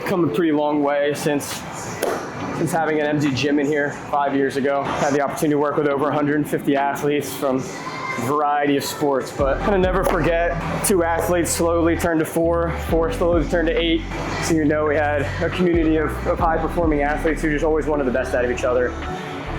come a pretty long way since having an MZ gym in here 5 years ago. Had the opportunity to work with over 150 athletes from a variety of sports, but kind of never forget, 2 athletes slowly turned to 4 slowly turned to 8. So we had a community of high-performing athletes who just always wanted the best out of each other.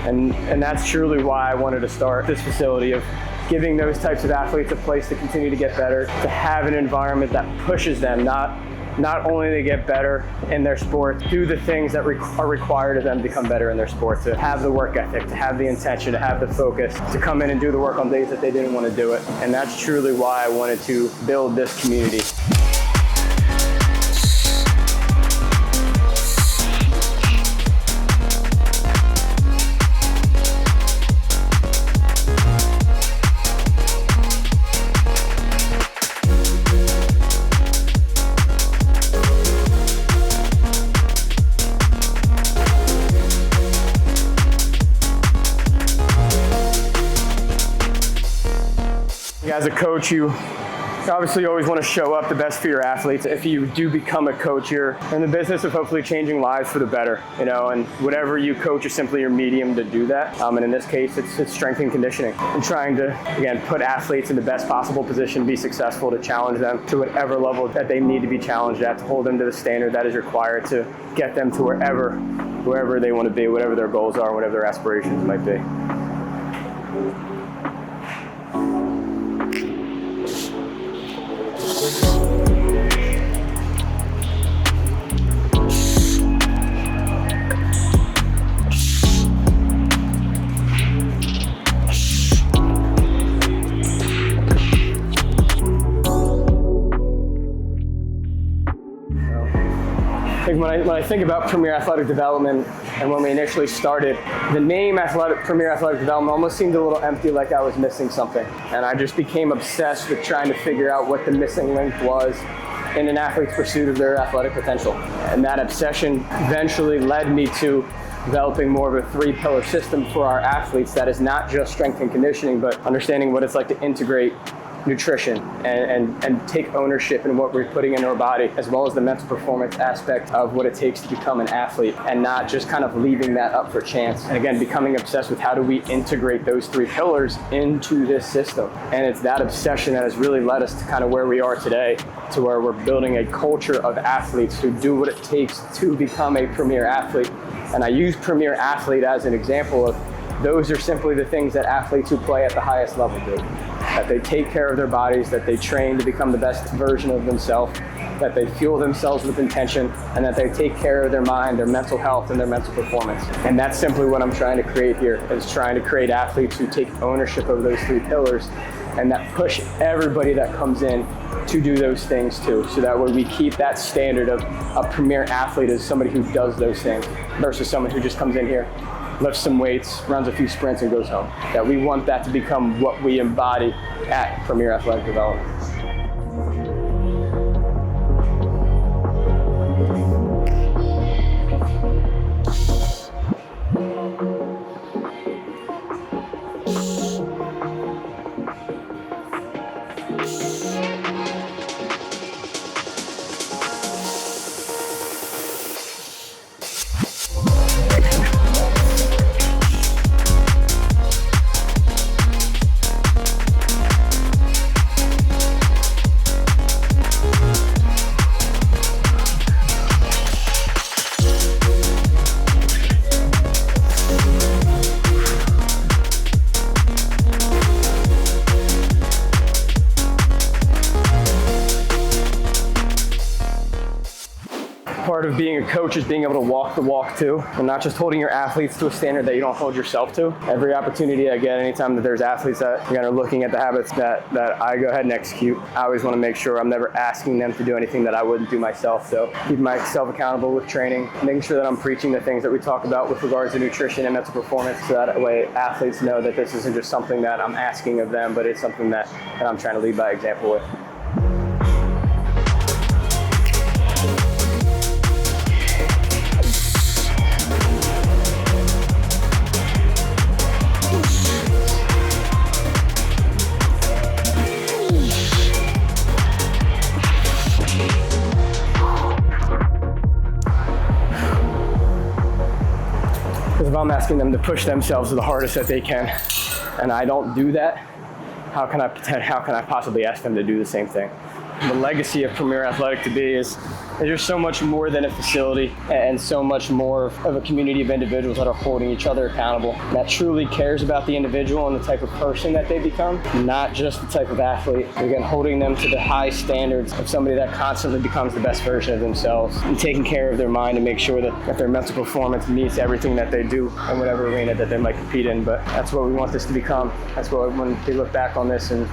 And that's truly why I wanted to start this facility, of giving those types of athletes a place to continue to get better, to have an environment that pushes them, not only to get better in their sport, do the things that are required of them to become better in their sport, to have the work ethic, to have the intention, to have the focus, to come in and do the work on days that they didn't want to do it. And that's truly why I wanted to build this community. As a coach, you obviously always want to show up the best for your athletes. If you do become a coach, you're in the business of hopefully changing lives for the better, and whatever you coach is simply your medium to do that. And in this case, it's strength and conditioning, and trying to, again, put athletes in the best possible position to be successful, to challenge them to whatever level that they need to be challenged at, to hold them to the standard that is required to get them to wherever they want to be, whatever their goals are, whatever their aspirations might be. When I think about Premier Athletic Development, and when we initially started, the name Premier Athletic Development almost seemed a little empty, like I was missing something. And I just became obsessed with trying to figure out what the missing link was in an athlete's pursuit of their athletic potential. And that obsession eventually led me to developing more of a 3-pillar system for our athletes that is not just strength and conditioning, but understanding what it's like to integrate nutrition and take ownership in what we're putting into our body, as well as the mental performance aspect of what it takes to become an athlete, and not just kind of leaving that up for chance. And again, becoming obsessed with how do we integrate those 3 pillars into this system. And it's that obsession that has really led us to kind of where we are today, to where we're building a culture of athletes who do what it takes to become a premier athlete. And I use premier athlete as an example of those are simply the things that athletes who play at the highest level do. That they take care of their bodies, that they train to become the best version of themselves, that they fuel themselves with intention, and that they take care of their mind, their mental health, and their mental performance. And that's simply what I'm trying to create here, is trying to create athletes who take ownership of those 3 pillars, and that push everybody that comes in to do those things too. So that way we keep that standard of a premier athlete as somebody who does those things versus someone who just comes in here, lifts some weights, runs a few sprints, and goes home. That we want that to become what we embody at Premier Athletic Development. Part of being a coach is being able to walk the walk too, and not just holding your athletes to a standard that you don't hold yourself to. Every opportunity I get, anytime that there's athletes that are looking at the habits that I go ahead and execute, I always want to make sure I'm never asking them to do anything that I wouldn't do myself. So keeping myself accountable with training, making sure that I'm preaching the things that we talk about with regards to nutrition and mental performance, so that way athletes know that this isn't just something that I'm asking of them, but it's something that I'm trying to lead by example with. I'm asking them to push themselves the hardest that they can, and I don't do that, how can I possibly ask them to do the same thing? The legacy of Premier Athletic to be is there's so much more than a facility and so much more of a community of individuals that are holding each other accountable, that truly cares about the individual and the type of person that they become, not just the type of athlete. Again, holding them to the high standards of somebody that constantly becomes the best version of themselves and taking care of their mind to make sure that their mental performance meets everything that they do in whatever arena that they might compete in. But that's what we want this to become. That's what, when they look back on this and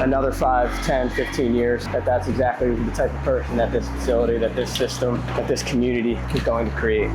another 5, 10, 15 years, that's exactly the type of person that this facility, that this system, that this community is going to create.